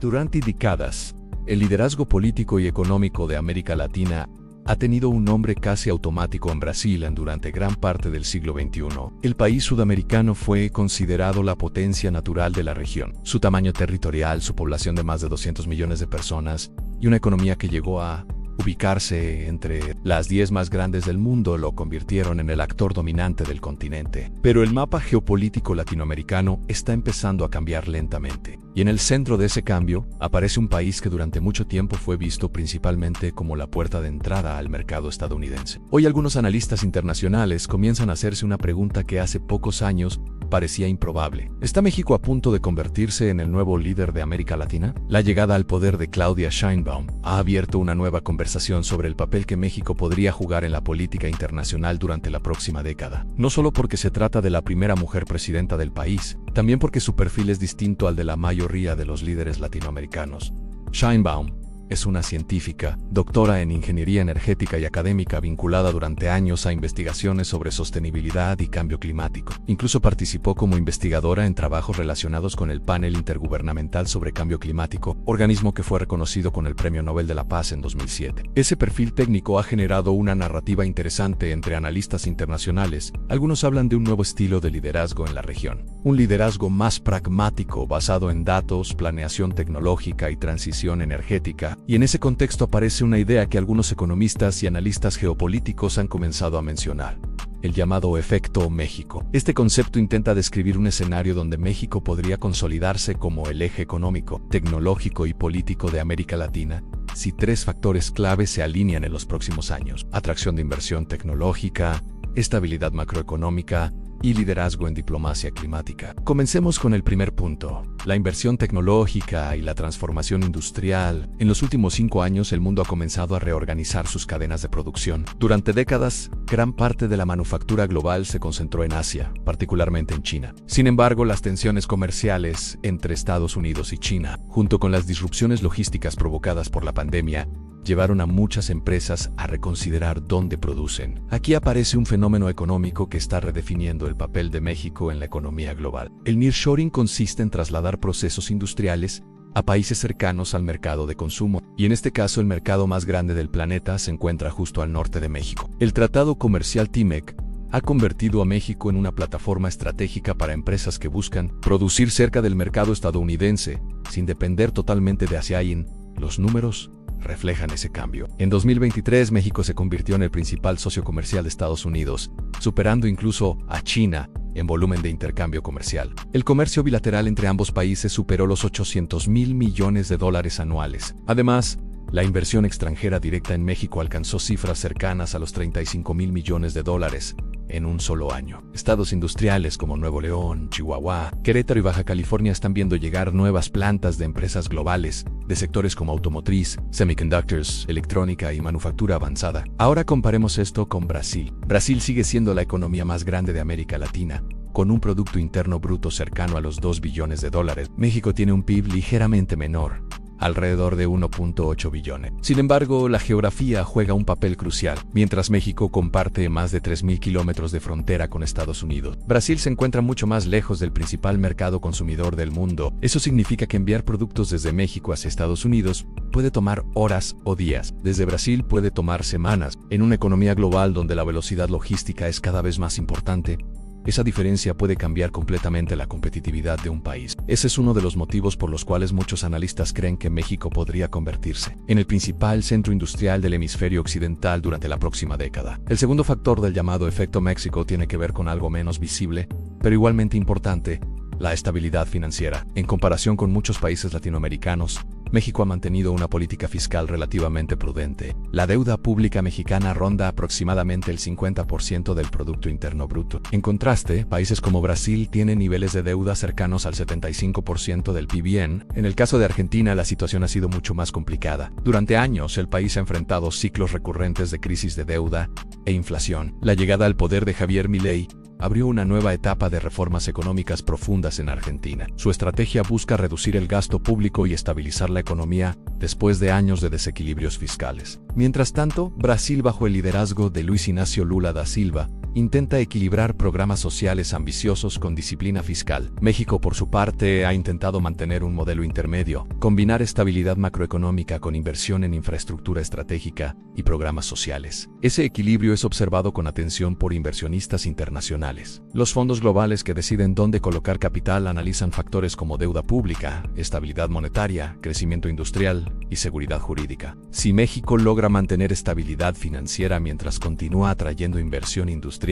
Durante décadas, el liderazgo político y económico de América Latina ha tenido un nombre casi automático en Brasil durante gran parte del siglo XXI. El país sudamericano fue considerado la potencia natural de la región. Su tamaño territorial, su población de más de 200 millones de personas y una economía que llegó a ubicarse entre las 10 más grandes del mundo lo convirtieron en el actor dominante del continente. Pero el mapa geopolítico latinoamericano está empezando a cambiar lentamente. Y en el centro de ese cambio aparece un país que durante mucho tiempo fue visto principalmente como la puerta de entrada al mercado estadounidense. Hoy algunos analistas internacionales comienzan a hacerse una pregunta que hace pocos años parecía improbable. ¿Está México a punto de convertirse en el nuevo líder de América Latina? La llegada al poder de Claudia Sheinbaum ha abierto una nueva conversación sobre el papel que México podría jugar en la política internacional durante la próxima década. No solo porque se trata de la primera mujer presidenta del país, también porque su perfil es distinto al de la mayoría de los líderes latinoamericanos. Sheinbaum es una científica, doctora en ingeniería energética y académica vinculada durante años a investigaciones sobre sostenibilidad y cambio climático. Incluso participó como investigadora en trabajos relacionados con el Panel Intergubernamental sobre Cambio Climático, organismo que fue reconocido con el Premio Nobel de la Paz en 2007. Ese perfil técnico ha generado una narrativa interesante entre analistas internacionales. Algunos hablan de un nuevo estilo de liderazgo en la región. Un liderazgo más pragmático, basado en datos, planeación tecnológica y transición energética. Y en ese contexto aparece una idea que algunos economistas y analistas geopolíticos han comenzado a mencionar: el llamado efecto México. Este concepto intenta describir un escenario donde México podría consolidarse como el eje económico, tecnológico y político de América Latina, si tres factores clave se alinean en los próximos años: atracción de inversión tecnológica, estabilidad macroeconómica y liderazgo en diplomacia climática. Comencemos con el primer punto: la inversión tecnológica y la transformación industrial. En los últimos 5 años el mundo ha comenzado a reorganizar sus cadenas de producción. Durante décadas, gran parte de la manufactura global se concentró en Asia, particularmente en China. Sin embargo, las tensiones comerciales entre Estados Unidos y China, junto con las disrupciones logísticas provocadas por la pandemia, llevaron a muchas empresas a reconsiderar dónde producen. Aquí aparece un fenómeno económico que está redefiniendo el papel de México en la economía global. El nearshoring consiste en trasladar procesos industriales a países cercanos al mercado de consumo, y en este caso el mercado más grande del planeta se encuentra justo al norte de México. El Tratado Comercial TMEC ha convertido a México en una plataforma estratégica para empresas que buscan producir cerca del mercado estadounidense, sin depender totalmente de Asia. Los números reflejan ese cambio. En 2023, México se convirtió en el principal socio comercial de Estados Unidos, superando incluso a China en volumen de intercambio comercial. El comercio bilateral entre ambos países superó los $800 mil millones anuales. Además, la inversión extranjera directa en México alcanzó cifras cercanas a los $35 mil millones en un solo año. Estados industriales como Nuevo León, Chihuahua, Querétaro y Baja California están viendo llegar nuevas plantas de empresas globales, de sectores como automotriz, semiconductors, electrónica y manufactura avanzada. Ahora comparemos esto con Brasil. Brasil sigue siendo la economía más grande de América Latina, con un Producto Interno Bruto cercano a los $2 billones. México tiene un PIB ligeramente menor, alrededor de 1.8 billones. Sin embargo, la geografía juega un papel crucial. Mientras México comparte más de 3.000 kilómetros de frontera con Estados Unidos, Brasil se encuentra mucho más lejos del principal mercado consumidor del mundo. Eso significa que enviar productos desde México hacia Estados Unidos puede tomar horas o días. Desde Brasil puede tomar semanas. En una economía global donde la velocidad logística es cada vez más importante, esa diferencia puede cambiar completamente la competitividad de un país. Ese es uno de los motivos por los cuales muchos analistas creen que México podría convertirse en el principal centro industrial del hemisferio occidental durante la próxima década. El segundo factor del llamado efecto México tiene que ver con algo menos visible, pero igualmente importante: la estabilidad financiera. En comparación con muchos países latinoamericanos, México ha mantenido una política fiscal relativamente prudente. La deuda pública mexicana ronda aproximadamente el 50% del Producto Interno Bruto. En contraste, países como Brasil tienen niveles de deuda cercanos al 75% del PIB. En el caso de Argentina, la situación ha sido mucho más complicada. Durante años, el país ha enfrentado ciclos recurrentes de crisis de deuda e inflación. La llegada al poder de Javier Milei abrió una nueva etapa de reformas económicas profundas en Argentina. Su estrategia busca reducir el gasto público y estabilizar la economía después de años de desequilibrios fiscales. Mientras tanto, Brasil, bajo el liderazgo de Luiz Inácio Lula da Silva, intenta equilibrar programas sociales ambiciosos con disciplina fiscal. México, por su parte, ha intentado mantener un modelo intermedio, combinar estabilidad macroeconómica con inversión en infraestructura estratégica y programas sociales. Ese equilibrio es observado con atención por inversionistas internacionales. Los fondos globales que deciden dónde colocar capital analizan factores como deuda pública, estabilidad monetaria, crecimiento industrial y seguridad jurídica. Si México logra mantener estabilidad financiera mientras continúa atrayendo inversión industrial,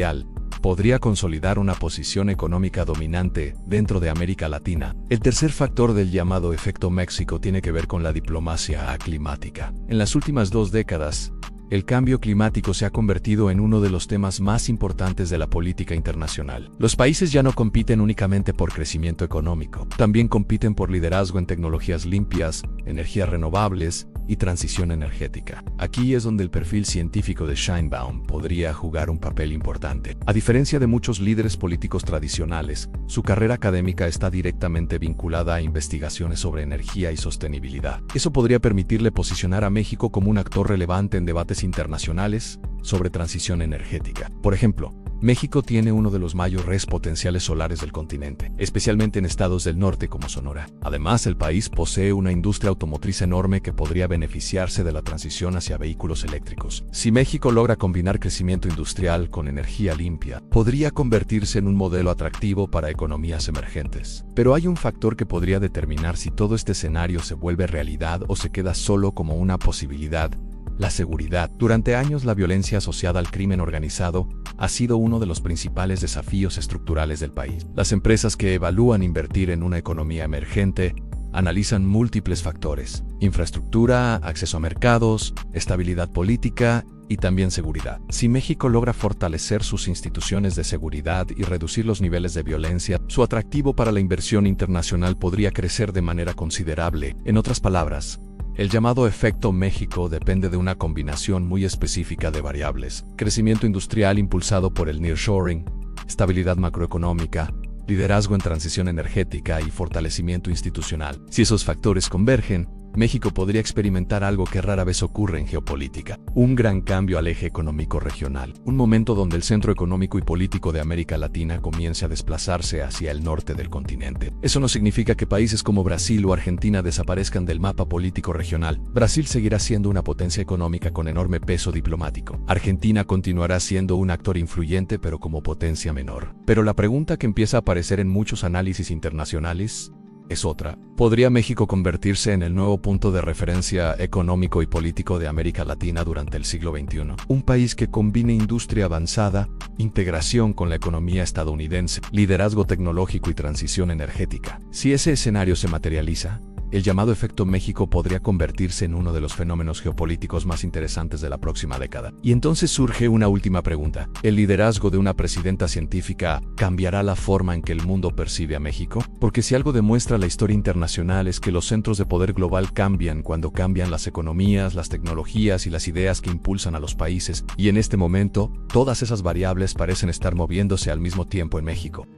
podría consolidar una posición económica dominante dentro de América Latina. El tercer factor del llamado efecto México tiene que ver con la diplomacia climática. En las últimas 2 décadas, el cambio climático se ha convertido en uno de los temas más importantes de la política internacional. Los países ya no compiten únicamente por crecimiento económico, también compiten por liderazgo en tecnologías limpias, energías renovables y transición energética. Aquí es donde el perfil científico de Sheinbaum podría jugar un papel importante. A diferencia de muchos líderes políticos tradicionales, su carrera académica está directamente vinculada a investigaciones sobre energía y sostenibilidad. Eso podría permitirle posicionar a México como un actor relevante en debates internacionales sobre transición energética. Por ejemplo, México tiene uno de los mayores potenciales solares del continente, especialmente en estados del norte como Sonora. Además, el país posee una industria automotriz enorme que podría beneficiarse de la transición hacia vehículos eléctricos. Si México logra combinar crecimiento industrial con energía limpia, podría convertirse en un modelo atractivo para economías emergentes. Pero hay un factor que podría determinar si todo este escenario se vuelve realidad o se queda solo como una posibilidad: la seguridad. Durante años, la violencia asociada al crimen organizado ha sido uno de los principales desafíos estructurales del país. Las empresas que evalúan invertir en una economía emergente analizan múltiples factores: infraestructura, acceso a mercados, estabilidad política y también seguridad. Si México logra fortalecer sus instituciones de seguridad y reducir los niveles de violencia, su atractivo para la inversión internacional podría crecer de manera considerable. En otras palabras, el llamado efecto México depende de una combinación muy específica de variables: crecimiento industrial impulsado por el nearshoring, estabilidad macroeconómica, liderazgo en transición energética y fortalecimiento institucional. Si esos factores convergen, México podría experimentar algo que rara vez ocurre en geopolítica: un gran cambio al eje económico regional, un momento donde el centro económico y político de América Latina comience a desplazarse hacia el norte del continente. Eso no significa que países como Brasil o Argentina desaparezcan del mapa político regional. Brasil seguirá siendo una potencia económica con enorme peso diplomático. Argentina continuará siendo un actor influyente, pero como potencia menor. Pero la pregunta que empieza a aparecer en muchos análisis internacionales es otra: ¿podría México convertirse en el nuevo punto de referencia económico y político de América Latina durante el siglo XXI? Un país que combine industria avanzada, integración con la economía estadounidense, liderazgo tecnológico y transición energética. Si ese escenario se materializa, el llamado efecto México podría convertirse en uno de los fenómenos geopolíticos más interesantes de la próxima década. Y entonces surge una última pregunta: ¿el liderazgo de una presidenta científica cambiará la forma en que el mundo percibe a México? Porque si algo demuestra la historia internacional es que los centros de poder global cambian cuando cambian las economías, las tecnologías y las ideas que impulsan a los países, y en este momento, todas esas variables parecen estar moviéndose al mismo tiempo en México.